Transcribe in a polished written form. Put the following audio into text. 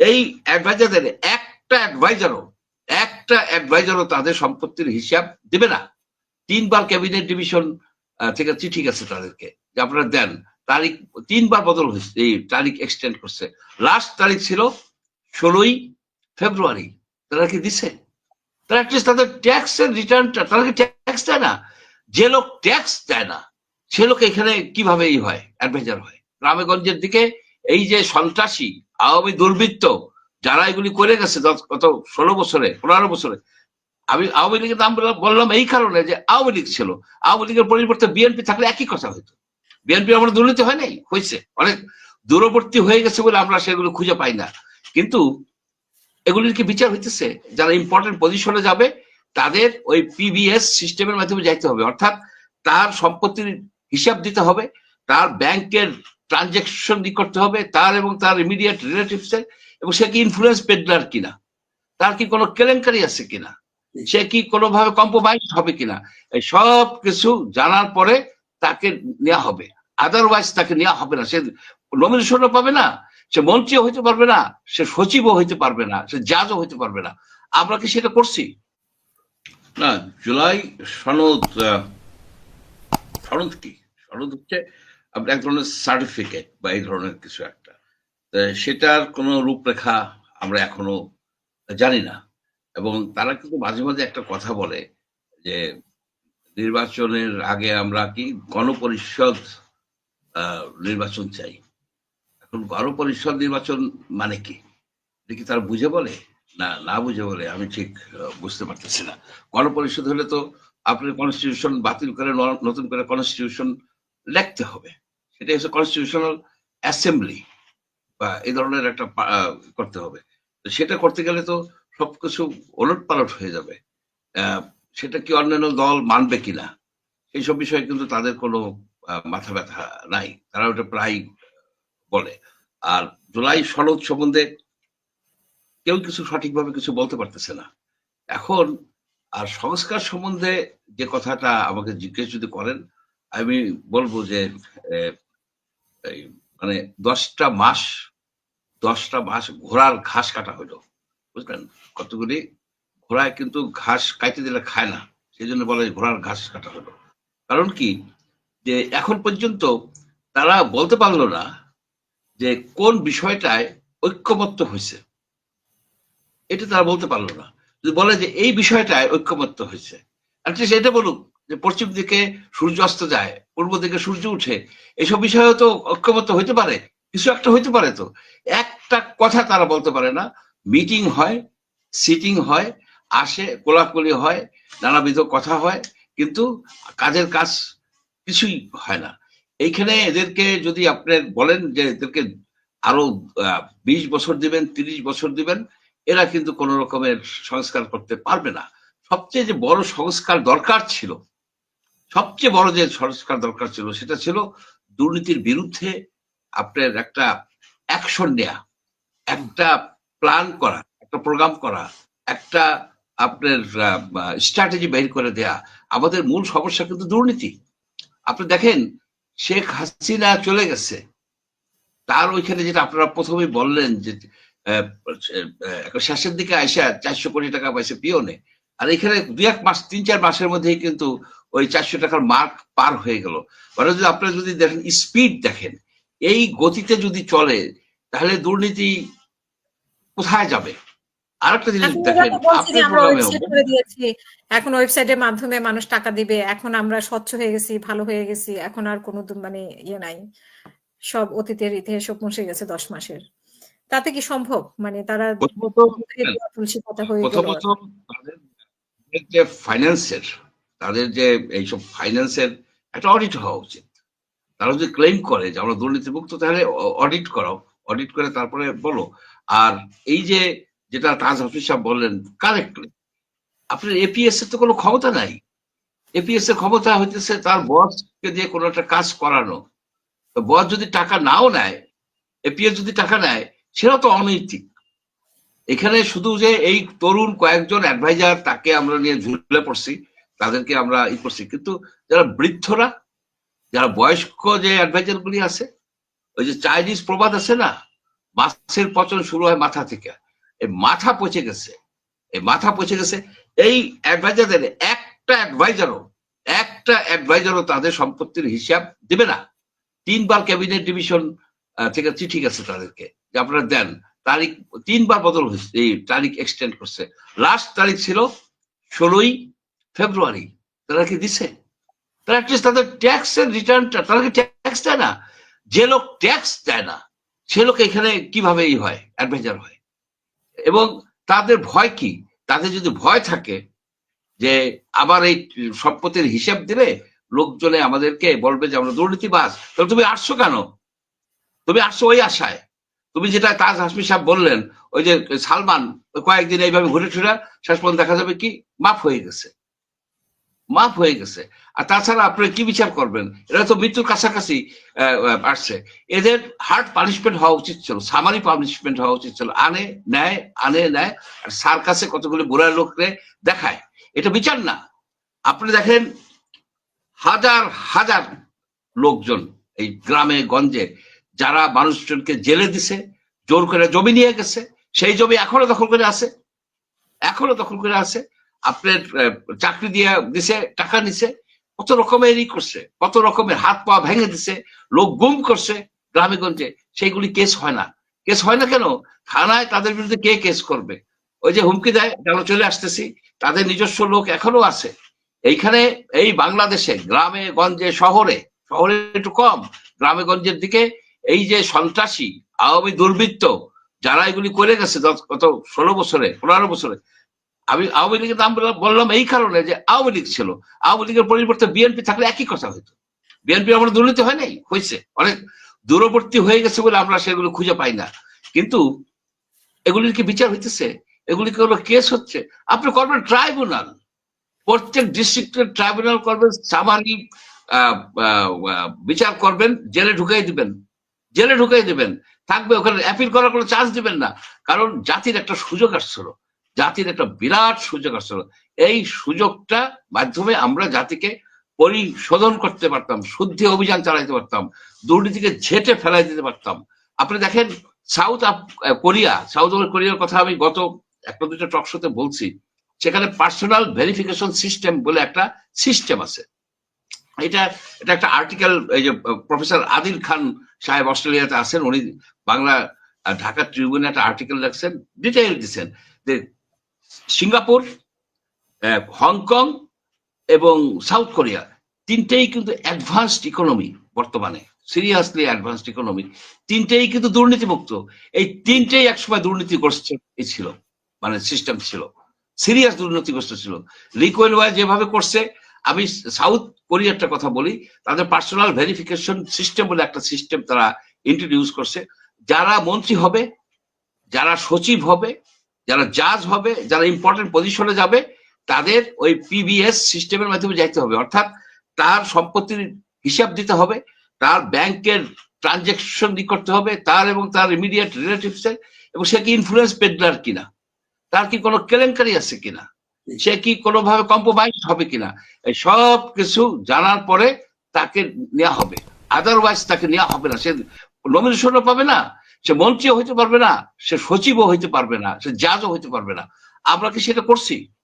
এই অ্যাডভাইজারদের একটা অ্যাডভাইজারও তাদের সম্পত্তির হিসাব দেবে না। 3 বার ক্যাবিনেট ডিভিশন থেকে চিঠি গেছে তাদেরকে যে আপনারা দেন। তারিখ 3 বার বদল হয়েছে, এই তারিখ এক্সটেন্ড করছে। লাস্ট তারিখ ছিল 16ই ফেব্রুয়ারি। তারা কি দিছে? তারা অ্যাটলিস্ট তাদের ট্যাক্সের রিটার্নটা, তারা কি ট্যাক্স দেয় না? যে লোক ট্যাক্স দেয় না সে লোক এখানে কিভাবে হয় অ্যাডভাইজার হয়? গ্রামেগঞ্জের দিকে এই যে সন্ত্রাসী আওয়ামী দুর্বৃত্ত যারা এগুলি করে গেছে গত 16 বছরে 15 বছরে, আমি আওয়ামী লীগের নাম বললাম এই কারণে যে আওয়ামী লীগ ছিল, আওয়ামী লীগের পরিবর্তে বিএনপি থাকলে একই কথা হইতো। বিএনপি আমরা দুর্নীতি হয় নাই, হয়েছে, অনেক দূরবর্তী হয়ে গেছে বলে আমরা সেগুলো খুঁজে পাই না। কিন্তু এগুলির কি বিচার হইতেছে? যারা ইম্পর্টেন্ট পজিশনে যাবে তাদের ওই পিবিএস সিস্টেমের মাধ্যমে যাইতে হবে, অর্থাৎ তার সম্পত্তির হিসাব দিতে হবে, তার ব্যাংকের ট্রানজেকশন করতে হবে, তার এবং তার ইমিডিয়েট রিলেটিভসের, এবং সে কি ইনফ্লুয়েন্স পেডলার কিনা, তার কি কোনো কেলেঙ্কারি আছে কিনা, সে কি কোনোভাবে কম্প্রোমাইজ হবে কিনা, এই সব কিছু জানার পরে তাকে নেওয়া হবে। আদারওয়াইজ তাকে নেওয়া হবে না। সে নমিনেশনও পাবে না, সে মন্ত্রীও হইতে পারবে না, সে সচিবও হইতে পারবে না, সে জাজও হইতে পারবে না। আমরা কি সেটা করছি? না। জুলাই সনদ, সনদ কি? সনদ হচ্ছে আপনার এক ধরনের সার্টিফিকেট বা এই ধরনের কিছু একটা। সেটার কোনো রূপরেখা আমরা এখনো জানি না। এবং তারা কিন্তু মাঝে মাঝে একটা কথা বলে যে নির্বাচনের আগে আমরা কি গণপরিষদ নির্বাচন চাই। এখন গণপরিষদ নির্বাচন মানে কি? এটা কি তারা বুঝে বলে না না বুঝে বলে আমি ঠিক বুঝতে পারতেছি না। গণপরিষদ হলে তো আপনার কনস্টিটিউশন বাতিল করে নতুন করে কনস্টিটিউশন লিখতে হবে, সেটা হচ্ছে কনস্টিটিউশনাল অ্যাসেম্বলি বা এই ধরনের একটা করতে হবে। তো সেটা করতে গেলে তো সবকিছু ওলট পালট হয়ে যাবে। সেটা কি অন্যান্য দল মানবে কিনা এইসব বিষয়ে কিন্তু তাদের কোনো মাথা ব্যথা নাই, তারা ওটা প্রায় বলে। আর জুলাই সনদ সম্বন্ধে কেউ কিছু সঠিকভাবে কিছু বলতে পারতেছে না এখন। আর সংস্কার সম্বন্ধে যে কথাটা আমাকে জিজ্ঞেস যদি করেন, আমি বলবো যে মানে 10টা মাস ঘোড়ার ঘাস কাটা হলো, বুঝলেন? কতগুলি ঘোড়ায় কিন্তু ঘাস কাইতে দিলে খায় না, সেই জন্য বলে ঘোড়ার ঘাস কাটা হলো। কারণ কি, যে এখন পর্যন্ত তারা বলতে পারলো না যে কোন বিষয়টায় ঐক্যমত্য হয়েছে, এটা তারা বলতে পারলো না। যদি বলে যে এই বিষয়টায় ঐক্যমত্য হয়েছে, অ্যাটলিস্ট এটা বলুক যে পশ্চিম দিকে সূর্য অস্ত যায়, পূর্ব দিকে সূর্য উঠে, এসব বিষয়েও তো ঐক্যমত্য হইতে পারে, কিছু একটা হইতে পারে। তো একটা কথা তারা বলতে পারে না। মিটিং হয়, সিটিং হয়, আসে, কোলাকুলি হয়, নানাবিধ কথা হয়, কিন্তু কাজের কাজ কিছুই হয় না। এইখানে এদেরকে যদি আপনি বলেন যে এদেরকে আরো 20 বছর দিবেন, 30 বছর দিবেন, এরা কিন্তু কোন রকমের সংস্কার করতে পারবে না। সবচেয়ে যে বড় সংস্কার দরকার ছিল, সবচেয়ে বড় যে সংস্কার দরকার ছিল, সেটা ছিল দুর্নীতির বিরুদ্ধে আপনার একটা অ্যাকশন নেয়া, একটা প্ল্যান করা, একটা প্রোগ্রাম করা, একটা আপনার স্ট্র্যাটেজি বের করে দেয়া। আমাদের মূল সমস্যা কিন্তু দুর্নীতি। আপনি দেখেন শেখ হাসিনা চলে গেছে, তার ওইখানে যেটা আপনারা প্রথমে বললেন যে শেষের দিকে আইসা 400 কোটি টাকা পাইছে পিওনে, আর এখানে 2-1 মাস 3-4 মাসের মধ্যেই কিন্তু ওই 400 টাকার মার্ক পার হয়ে গেল। মানে যদি আপনারা যদি দেখেন স্পিড, দেখেন এই গতিতে যদি চলে তাহলে দুর্নীতি কোথায় যাবে? আরেকটা জিনিস দেখেন, আপনার প্রোগ্রামেও এখন ওয়েবসাইটের মাধ্যমে মানুষ টাকা দিবে, এখন আমরা স্বচ্ছ হয়ে গেছি, ভালো হয়ে গেছি, এখন আর কোনো মানে ইয়ে নাই, সব অতীতের ইতিহাস সব মুছে গেছে 10 মাসের। তাতে কি সম্ভব? মানে তারা তুলসী পাতা হয়ে গেল। তাদের যে এইসব ফাইন্যান্সের একটা অডিট হওয়া উচিত। তারা যদি ক্লেম করে যে আমরা দুর্নীতিমুক্ত, তাহলে অডিট করাও, অডিট করে তারপরে বলো। আর এই যে যেটা তাজ হাফিজ সাহেব বললেন কারেক্টলি, আপনার এপিএস এর তো কোনো ক্ষমতা নাই। এপিএস এর ক্ষমতা হইতেছে তার বসকে দিয়ে কোনো একটা কাজ করানো। তো বস যদি টাকা নাও নেয়, এপিএস যদি টাকা নেয়, সেটা তো অনৈতিক। এখানে শুধু যে এই তরুণ কয়েকজন অ্যাডভাইজার তাকে আমরা নিয়ে ঝুলে পড়ছি, তাদেরকে আমরা করছি, কিন্তু যারা বৃদ্ধরা, যারা বয়স্ক যে অ্যাডভাইজার গুলি আছে, ওই যে চাইনিজ প্রবাদ আছে না, মাছের পচন শুরু হয় মাথা থেকে। এই মাথা পচে গেছে, এই অ্যাডভাইজারদের একটা অ্যাডভাইজারও তাদের সম্পত্তির হিসাব দিবে না। 3বার ক্যাবিনেট ডিভিশন থেকে চিঠি গেছে তাদেরকে যে আপনারা দেন। তারিখ 3বার বদল হয়েছে, এই তারিখ এক্সটেন্ড করছে। লাস্ট তারিখ ছিল 16ই ফেব্রুয়ারি। তারা কি দিছে? তারা অ্যাটলিস্ট তাদের ট্যাক্সের রিটার্নটা, তারা কি ট্যাক্স দেয় না? যে লোক ট্যাক্স দেয় না সে লোক এখানে কিভাবে হয় অ্যাডভাইজার হয়? এবং তাদের ভয় কি? তাদের যদি ভয় থাকে যে আবার এই সম্পত্তির হিসাব দিলে লোকজনে আমাদেরকে বলবে যে আমরা দুর্নীতিবাজ, তাহলে তুমি আসছো কেন? তুমি আসছো ওই আশায়। তুমি যেটা তাজ হাসমি সাহেব বললেন, ওই যে সালমান কয়েকদিন এইভাবে ঘুরে ফিরে শেষ পর্যন্ত দেখা যাবে কি মাফ হয়ে গেছে। আর তাছাড়া আপনি কি বিচার করবেন? এরা তো মৃত্যুর কাছাকাছি আসছে। এদের হার্ড পানিশমেন্ট হওয়া উচিত ছিল, সামারি পানিশমেন্ট হওয়া উচিত ছিল। আনে নেয় আর স্যার কাছে কতগুলি বুড়া লোকরে দেখায়। এটা বিচার না। আপনি দেখেন হাজার হাজার লোকজন এই গ্রামে গঞ্জে যারা মানুষজনকে জেলে দিছে, জোর করে জমি নিয়ে গেছে, সেই জমি এখনো দখল করে আছে। আপনার চাকরি দিয়ে দিছে, টাকা নিছে, কত রকমেরই করছে, কত রকমের হাত পা ভেঙে দিছে, লোক গুম করছে গ্রামে গঞ্জে। সেইগুলি কেস হয় না কেন? থানায় তাদের বিরুদ্ধে কে কেস করবে? ওই যে হুমকি দেয়, কেন চলে আসতেছি, তাদের নিজস্ব লোক এখনো আছে এইখানে। এই বাংলাদেশে গ্রামে গঞ্জে শহরে একটু কম, গ্রামে গঞ্জের দিকে এই যে সন্ত্রাসী আওয়ামী দুর্বৃত্ত যারা এগুলি করে গেছে গত 16 বছরে 15 বছরে। আমি আওয়ামী লীগের নাম বললাম এই কারণে যে আওয়ামী লীগ ছিল, আওয়ামী লীগের পরিবর্তে বিএনপি থাকলে একই কথা হইতো। বিএনপি আমরা দুর্নীতি হয় নাই, হয়েছে, অনেক দূরবর্তী হয়ে গেছে বলে আমরা সেগুলো খুঁজে পাই না। কিন্তু এগুলির কি বিচার হইতেছে? এগুলিকে হলো কেস হচ্ছে। আপনি করবেন ট্রাইব্যুনাল, প্রত্যেক ডিস্ট্রিক্টের ট্রাইব্যুনাল করবেন, সামারি বিচার করবেন, জেলে ঢুকাই দিবেন থাকবে ওখানে। অ্যাপিল করার কোনো চান্স দিবেন না। কারণ জাতির একটা সুযোগ আসছিল, জাতির একটা বিরাট সুযোগ আসছিল। এই সুযোগটা মাধ্যমে আমরা জাতিকে পরিশোধন করতে পারতাম, শুদ্ধি অভিযান চালাইতে পারতাম, দুর্নীতিকে ঝেঁটে ফেলাই দিতে পারতাম। আপনি দেখেন সাউথ কোরিয়ার কথা আমি গত একটা দুটো টক শোতে বলছি। সেখানে পার্সোনাল ভেরিফিকেশন সিস্টেম বলে একটা সিস্টেম আছে। এটা একটা আর্টিকেল, এই যে প্রফেসর আদিল খান সাহেব অস্ট্রেলিয়াতে আছেন, উনি বাংলা ঢাকা ট্রিবিউনে একটা আর্টিকেল লিখছেন, ডিটেইল দিচ্ছেন যে সিঙ্গাপুর, হংকং এবং সাউথ কোরিয়া তিনটেই কিন্তু অ্যাডভান্সড ইকোনমি, বর্তমানে সিরিয়াসলি অ্যাডভান্সড ইকোনমি। তিনটেই কিন্তু দুর্নীতিমুক্ত। এই তিনটেই একসময় দুর্নীতিগ্রস্ত ছিল, মানে সিস্টেম ছিল, সিরিয়াস দুর্নীতিগ্রস্ত ছিল। লি কুয়েন ওয়াই যেভাবে করছে, আমি সাউথ কোরিয়ারটা কথা বলি, তাদের পার্সোনাল ভেরিফিকেশন সিস্টেম বলে একটা সিস্টেম তারা ইন্ট্রোডিউস করছে। যারা মন্ত্রী হবে, যারা সচিব হবে, যারা জাজ হবে, যারা ইম্পর্টেন্ট পজিশনে যাবে, তাদের ওই পিবিএস সিস্টেমের মাধ্যমে যাইতে হবে। অর্থাৎ তার সম্পত্তির হিসাব দিতে হবে, তার ব্যাংকের ট্রানজেকশন করতে হবে, তার এবং তার ইমিডিয়েট রিলেটিভস এর, এবং সে কি ইনফ্লুয়েন্স পেডলার কিনা, তার কি কোনো কেলেঙ্কারি আছে কিনা, সে কি কোনোভাবে কম্প্রোমাইজ হবে কিনা, এই সব কিছু জানার পরে তাকে নেওয়া হবে। আদারওয়াইজ তাকে নেওয়া হবে না। সে নমিনেশনও পাবে না, সে মন্ত্রীও হইতে পারবে না, সে সচিবও হইতে পারবে না, সে জাজও হইতে পারবে না। আমরা কি সেটা করছি?